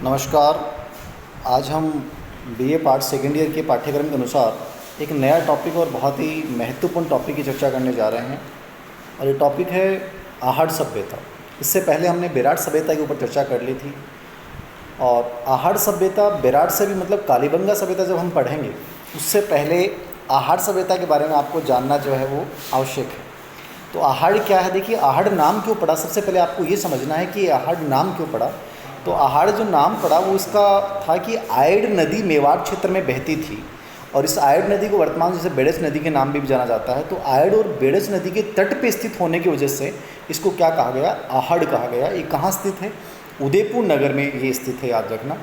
नमस्कार। आज हम बीए पार्ट सेकेंड ईयर के पाठ्यक्रम के अनुसार एक नया टॉपिक और बहुत ही महत्वपूर्ण टॉपिक की चर्चा करने जा रहे हैं और ये टॉपिक है आहड़ सभ्यता। इससे पहले हमने बेराट सभ्यता के ऊपर चर्चा कर ली थी और आहड़ सभ्यता बेराट से भी मतलब कालीबंगा सभ्यता जब हम पढ़ेंगे उससे पहले आहड़ सभ्यता के बारे में आपको जानना जो है वो आवश्यक है। तो आहड़ क्या है, देखिए आहड़ नाम क्यों पड़ा। सबसे पहले आपको ये समझना है कि आहड़ नाम क्यों पड़ा। तो आहड़ जो नाम पड़ा वो इसका था कि आयड़ नदी मेवाड़ क्षेत्र में बहती थी और इस आयड़ नदी को वर्तमान जैसे बेड़च नदी के नाम भी जाना जाता है। तो आयड़ और बेड़च नदी के तट पे स्थित होने की वजह से इसको क्या कहा गया, आहड़ कहा गया। ये कहाँ स्थित है? उदयपुर नगर में ये स्थित है, याद रखना।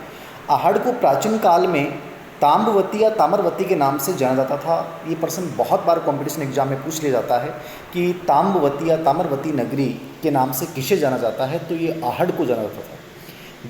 आहड़ को प्राचीन काल में ताम्रवती या ताम्रवती के नाम से जाना जाता था। ये प्रश्न बहुत बार कंपटीशन एग्जाम में पूछ लिया जाता है कि ताम्रवती या ताम्रवती नगरी के नाम से किसे जाना जाता है, तो ये आहड़ को जाना जाता था।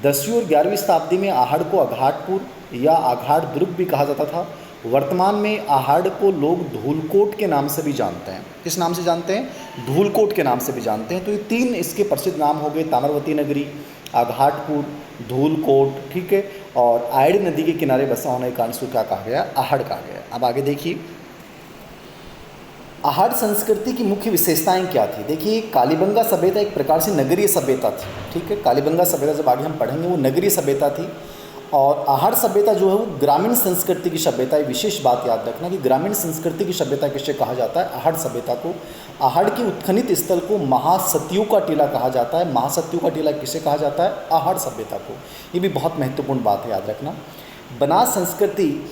10वीं और 11वीं शताब्दी में आहड़ को अघाटपुर या आघाट दुर्ग भी कहा जाता था। वर्तमान में आहड़ को लोग धूलकोट के नाम से भी जानते हैं। किस नाम से जानते हैं? धूलकोट के नाम से भी जानते हैं। तो ये तीन इसके प्रसिद्ध नाम हो गए, ताम्रवती नगरी, आघाटपुर, धूलकोट, ठीक है। और आयड़ नदी के किनारे बसा होने के कारण इसको क्या कहा गया? आहड़ कहा गया। अब आगे देखिए आहड़ संस्कृति की मुख्य विशेषताएं क्या थी। देखिए कालीबंगा सभ्यता एक प्रकार से नगरीय सभ्यता थी, ठीक है। कालीबंगा सभ्यता जब आगे हम पढ़ेंगे वो नगरीय सभ्यता थी और आहड़ सभ्यता जो है वो ग्रामीण संस्कृति की सभ्यता है। विशेष बात याद रखना कि ग्रामीण संस्कृति की सभ्यता किससे कहा जाता है? आहड़ सभ्यता को। आहड़ के उत्खनित स्थल को महासतियों का टीला कहा जाता है। महासतियों का टीला किसे कहा जाता है? आहड़ सभ्यता को। ये भी बहुत महत्वपूर्ण बात है, याद रखना। बनास संस्कृति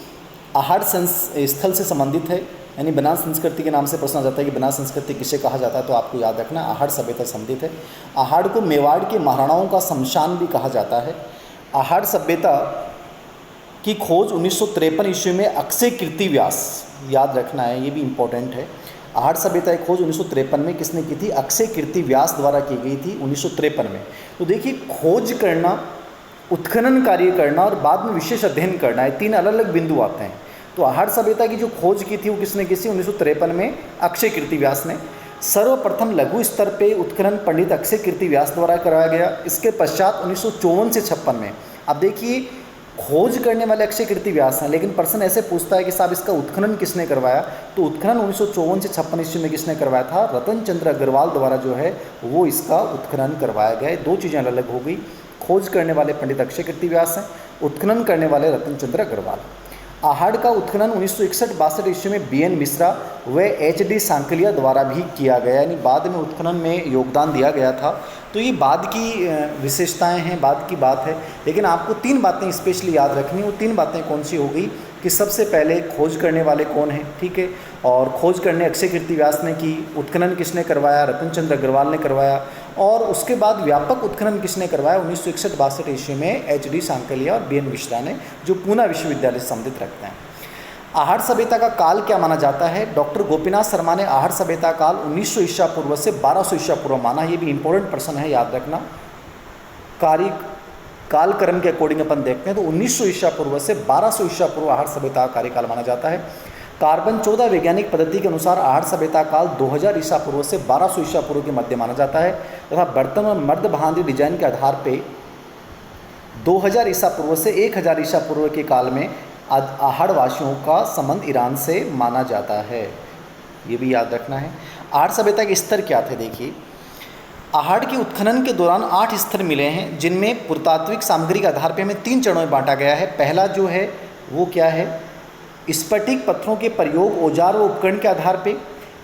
आहड़ स्थल से संबंधित है, यानी बनास संस्कृति के नाम से प्रश्न आ जाता है कि बनास संस्कृति किसे कहा जाता है, तो आपको याद रखना आहड़ सभ्यता संबंधित है। आहड़ को मेवाड़ के महाराणाओं का शमशान भी कहा जाता है। आहड़ सभ्यता की खोज 1953 ईस्वी में अक्षय कीर्ति व्यास, याद रखना है, ये भी इम्पोर्टेंट है। आहड़ सभ्यता की खोज 1953 में किसने की थी? अक्षय कीर्ति व्यास द्वारा की गई थी 1953 में। तो देखिए खोज करना, उत्खनन कार्य करना और बाद में विशेष अध्ययन करना, ये तीन अलग अलग बिंदु आते हैं। तो आहड़ सभ्यता की जो खोज की थी वो किसने की थी? 1953 में अक्षय कीर्ति व्यास ने। सर्वप्रथम लघु स्तर पे उत्खनन पंडित अक्षय कीर्ति व्यास द्वारा कराया गया। इसके पश्चात 1954 से 56 में। अब देखिए खोज करने वाले अक्षय कीर्ति व्यास हैं, लेकिन प्रश्न ऐसे पूछता है कि साहब इसका उत्खनन किसने करवाया? तो उत्खनन 1954 से 56 ईस्वी में किसने करवाया था? रतन चंद्र अग्रवाल द्वारा जो है वो इसका उत्खनन करवाया गया। दो चीज़ें अलग अलग हो गई। खोज करने वाले पंडित अक्षय कीर्ति व्यास हैं, उत्खनन करने वाले रतन चंद्र अग्रवाल। आहड़ का उत्खनन 1961-62 ईस्वी में बीएन मिश्रा व एचडी सांकलिया द्वारा भी किया गया, यानी बाद में उत्खनन में योगदान दिया गया था। तो ये बाद की विशेषताएं हैं, बाद की बात है। लेकिन आपको तीन बातें स्पेशली याद रखनी। वो तीन बातें कौन सी हो गई कि सबसे पहले खोज करने वाले कौन हैं, ठीक है, और खोज करने अक्षय कीर्ति व्यास ने की, उत्खनन किसने करवाया? रतन चंद्र अग्रवाल ने करवाया। और उसके बाद व्यापक उत्खनन किसने करवाया? 1961-62 ईस्वी में एचडी सांकलिया और बीएन मिश्रा ने, जो पूना विश्वविद्यालय से संबंधित रखते हैं। आहड़ सभ्यता का काल क्या माना जाता है? डॉक्टर गोपीनाथ शर्मा ने आहड़ सभ्यता काल 1900 ईसा पूर्व से 1200 ईसा पूर्व माना। ये भी इंपॉर्टेंट प्रश्न है, याद रखना। कालक्रम के अकॉर्डिंग अपन देखते हैं तो 1900 ईसा पूर्व से 1200 ईसा पूर्व आहड़ सभ्यता का कार्यकाल माना जाता है। कार्बन 14 वैज्ञानिक पद्धति के अनुसार आहड़ सभ्यता काल 2000 ईसा पूर्व से 1200 ईसा पूर्व के मध्य माना जाता है तथा बर्तन और मर्द भांति डिजाइन के आधार पर 2000 ईसा पूर्व से 1000 ईसा पूर्व के काल में आहड़ वासियों का संबंध ईरान से माना जाता है। ये भी याद रखना है। आहड़ सभ्यता के स्तर क्या थे? देखिए आहड़ के उत्खनन के दौरान 8 स्तर मिले हैं, जिनमें पुरातात्विक सामग्री के आधार पर हमें 3 चरणों में बांटा गया है। पहला जो है वो क्या है? स्फटिक पत्थरों के प्रयोग औजार व उपकरण के आधार पे।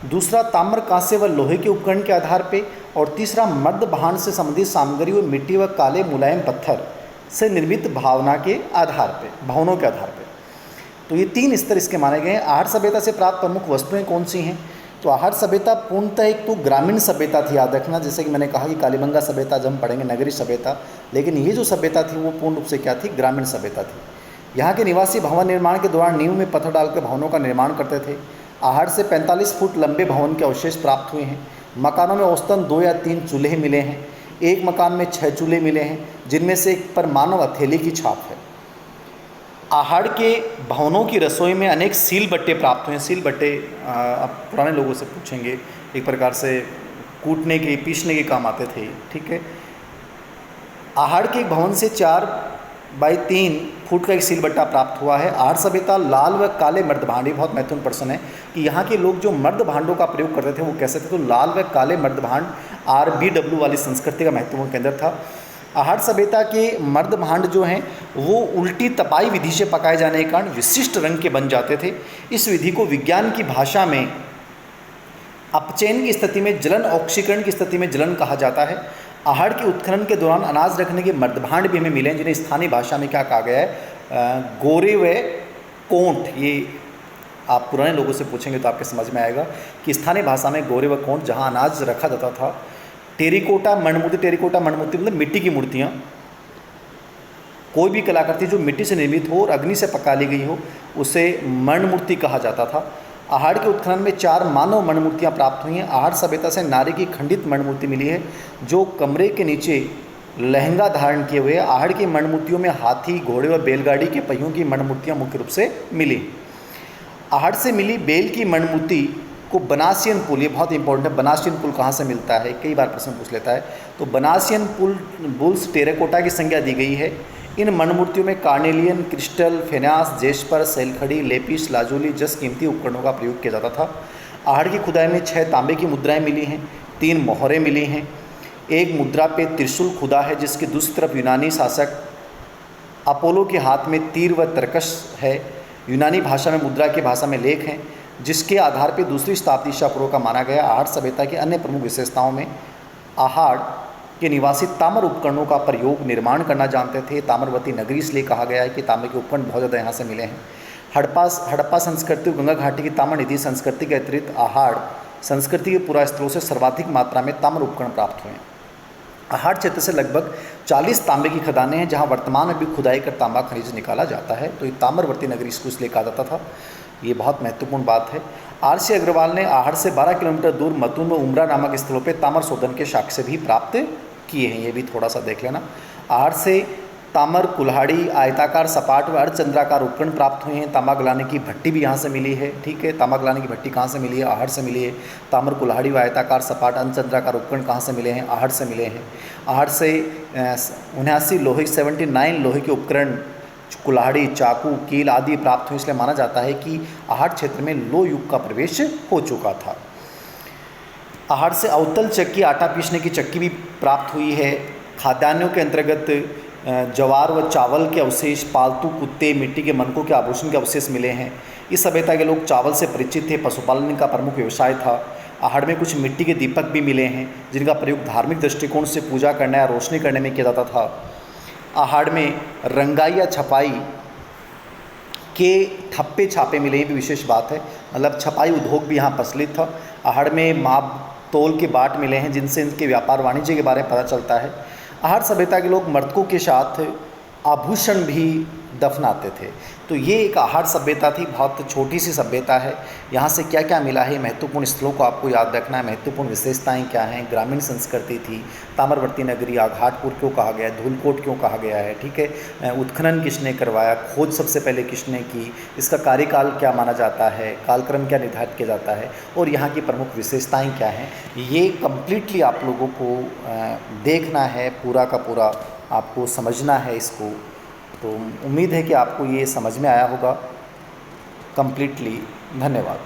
दूसरा ताम्र, कांस्य व लोहे के उपकरण के आधार पे। और तीसरा मर्द भांड से संबंधित सामग्री व मिट्टी व काले मुलायम पत्थर से निर्मित भवनों के आधार पे। तो ये 3 स्तर इसके माने गए हैं। आहड़ सभ्यता से प्राप्त प्रमुख वस्तुएं कौन सी हैं? तो आहड़ सभ्यता पूर्णतः एक तो ग्रामीण सभ्यता थी, याद रखना। जैसे कि मैंने कहा कि कालीबंगा सभ्यता जब हम पढ़ेंगे नगरीय सभ्यता, लेकिन ये जो सभ्यता थी वो पूर्ण रूप से क्या थी? ग्रामीण सभ्यता थी। यहाँ के निवासी भवन निर्माण के दौरान नींव में पत्थर डालकर भवनों का निर्माण करते थे। आहड़ से 45 फुट लंबे भवन के अवशेष प्राप्त हुए हैं। मकानों में औसतन 2 या 3 चूल्हे मिले हैं। एक मकान में 6 चूल्हे मिले हैं, जिनमें से एक पर मानव हथेली की छाप है। आहड़ के भवनों की रसोई में अनेक सील बट्टे प्राप्त हुए हैं। सील बट्टे आप पुराने लोगों से पूछेंगे, एक प्रकार से कूटने के, पीसने के काम आते थे, ठीक है। आहड़ के एक भवन से 4x3 फुट का एक सीलबट्टा प्राप्त हुआ है। आहड़ सभ्यता लाल व काले मर्द भांड, ये बहुत महत्वपूर्ण प्रश्न है कि यहाँ के लोग जो मर्द भांडों का प्रयोग करते थे वो कैसे थे, तो लाल व काले मर्द भांड RBW वाली संस्कृति का महत्वपूर्ण केंद्र था। आहड़ सभ्यता के मर्द भांड जो हैं वो उल्टी तपाई विधि से पकाए जाने के कारण विशिष्ट रंग के बन जाते थे। इस विधि को विज्ञान की भाषा में अपचयन की स्थिति में जलन, ऑक्सीकरण की स्थिति में जलन कहा जाता है। आहड़ के उत्खनन के दौरान अनाज रखने के मर्द भांड भी हमें मिले हैं, जिन्हें स्थानीय भाषा में क्या कहा गया है, गोरे व कोंठ। ये आप पुराने लोगों से पूछेंगे तो आपके समझ में आएगा कि स्थानीय भाषा में गोरे व कोंठ जहाँ अनाज रखा जाता था। टेरिकोटा मणमूर्ति, टेरिकोटा मणमूर्ति मतलब मिट्टी की मूर्तियाँ, कोई भी कलाकृति जो मिट्टी से निर्मित हो और अग्नि से पका ली गई हो उसे मणमूर्ति कहा जाता था। आहड़ के उत्खनन में 4 मानव मणमूर्तियाँ प्राप्त हुई हैं। आहड़ सभ्यता से नारी की खंडित मणमूर्ति मिली है जो कमरे के नीचे लहंगा धारण किए हुए। आहड़ की मणमूर्तियों में हाथी, घोड़े और बैलगाड़ी के पहियों की मणमूर्तियाँ मुख्य रूप से मिली। आहड़ से मिली बेल की मणमूर्ति को बनासियन पुल, ये बहुत इंपॉर्टेंट है, बनासियन पुल कहाँ से मिलता है, कई बार प्रश्न पूछ लेता है, तो बनासियन पुल बुल्स टेराकोटा की संज्ञा दी गई है। इन मणमूर्तियों में कार्नेलियन, क्रिस्टल, फेनास, जेस्पर, सेलखड़ी, लेपिस, लाजुली जस कीमती उपकरणों का प्रयोग किया जाता था। आहड़ की खुदाई में 6 तांबे की मुद्राएं मिली हैं, 3 मोहरें मिली हैं, एक मुद्रा पे त्रिशूल खुदा है जिसकी दूसरी तरफ यूनानी शासक अपोलो के हाथ में तीर व तरकश है। यूनानी भाषा में मुद्रा की भाषा में लेख हैं जिसके आधार पर दूसरी शताब्दी ईसा पूर्व का माना गया। आहड़ सभ्यता की अन्य प्रमुख विशेषताओं में आहड़ के निवासी ताम्र उपकरणों का प्रयोग निर्माण करना जानते थे। ताम्रवती नगरी इसलिए कहा गया है कि तांबे के उपकरण बहुत ज़्यादा यहाँ से मिले हैं। हड़प्पा संस्कृति और गंगा घाटी की ताम्र निधि संस्कृति के अतिरिक्त आहड़ संस्कृति के पुरा स्त्रोत से सर्वाधिक मात्रा में ताम्र उपकरण प्राप्त हुए हैं। आहड़ क्षेत्र से लगभग 40 तांबे की खदानें हैं जहाँ वर्तमान में भी खुदाई कर तांबा खनिज निकाला जाता है। तो ये ताम्रवर्ती नगरी इसको इसलिए कहा जाता था, ये बहुत महत्वपूर्ण बात है। RC अग्रवाल ने आहड़ से 12 किलोमीटर दूर मतून व उमरा नामक स्थलों पर ताम्र शोधन के साक्ष्य भी प्राप्त किए हैं, ये भी थोड़ा सा देख लेना। आहड़ से ताम्र, कुल्हाड़ी, आयताकार, सपाट व अर्धचंद्राकार उपकरण प्राप्त हुए हैं। तांबा गलाने की भट्टी भी यहाँ से मिली है, ठीक है। तांबा गलाने की भट्टी कहाँ से मिली है, आहड़ से मिली है। ताम्र, कुल्हाड़ी व आयताकार, सपाट, अर्धचंद्राकार उपकरण कहाँ से मिले हैं, आहड़ से मिले हैं। आहड़ से 79 लोहे 79 लोहे के उपकरण, कुल्हाड़ी, चाकू, कील आदि प्राप्त हुए, इसलिए माना जाता है कि आहड़ क्षेत्र में लोह युग का प्रवेश हो चुका था। आहड़ से अवतल चक्की, आटा पीसने की चक्की भी प्राप्त हुई है। खाद्यान्नों के अंतर्गत ज्वार व चावल के अवशेष, पालतू कुत्ते, मिट्टी के मनकों के आभूषण के अवशेष मिले हैं। इस सभ्यता के लोग चावल से परिचित थे, पशुपालन का प्रमुख व्यवसाय था। आहड़ में कुछ मिट्टी के दीपक भी मिले हैं जिनका प्रयोग धार्मिक दृष्टिकोण से पूजा करने या रोशनी करने में किया जाता था। आहड़ में रंगाई या छपाई के ठप्पे छापे मिले, ये भी विशेष बात है, मतलब छपाई उद्योग भी यहाँ प्रचलित था। आहड़ में माप तोल के बाट मिले हैं जिनसे इनके व्यापार वाणिज्य के बारे में पता चलता है। आहड़ सभ्यता के लोग मृतकों के साथ आभूषण भी दफनाते थे। तो ये एक आहड़ सभ्यता थी, बहुत छोटी सी सभ्यता है। यहाँ से क्या क्या मिला है, महत्वपूर्ण स्थलों को आपको याद रखना है, महत्वपूर्ण विशेषताएं क्या हैं। ग्रामीण संस्कृति थी, ताम्रवर्ती नगरी, आघाटपुर क्यों कहा गया है, धूलकोट क्यों कहा गया है, ठीक है। उत्खनन किसने करवाया, खोज सबसे पहले किसने की, इसका कार्यकाल क्या माना जाता है, कालक्रम क्या निर्धारित किया जाता है, और यहाँ की प्रमुख विशेषताएँ क्या हैं, ये कम्प्लीटली आप लोगों को देखना है, पूरा का पूरा आपको समझना है इसको। तो उम्मीद है कि आपको ये समझ में आया होगा कम्प्लीटली। धन्यवाद।